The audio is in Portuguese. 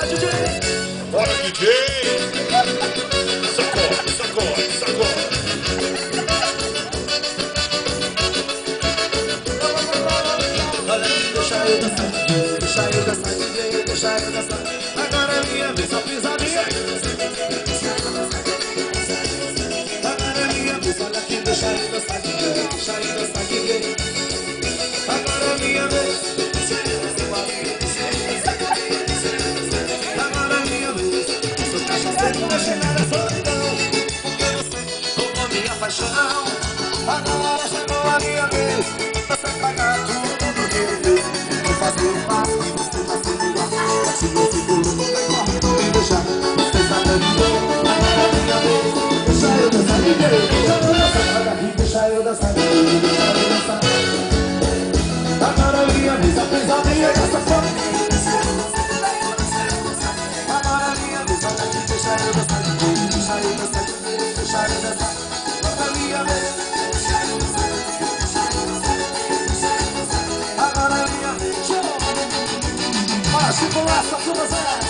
DJ! Bora, DJ! Sacode, sacode, sacode! Olha aqui, deixa eu dançar, deixa eu dançar, DJ, deixa eu dançar. Agora é minha vez, só pisadinha. Agora é minha vez, olha aqui, deixa eu dançar, DJ, deixa eu dançar, DJ. Agora é minha vez. Agora é minha vez. Sou cachaceiro, vou chegar na solidão. Porque você roubou minha paixão. Agora chegou a minha vez. Você pagar tudo do que eu fiz. Vou fazer o passo e você vai se ligar. Se você pulou, corre por me deixar. Você sabe de mim. Agora é minha vez. Deixa eu dançar, DJ. Deixa eu dançar, olha aqui, deixa eu dançar, deixa eu dançar. Agora é minha vez, a pesadinha dessa fome. Agora é minha vez, olha aqui, deixa eu dançar, deixa eu dançar, deixa eu dançar. Agora é minha vez. Agora é minha vez. Bora, Chico Laça, tudo zero.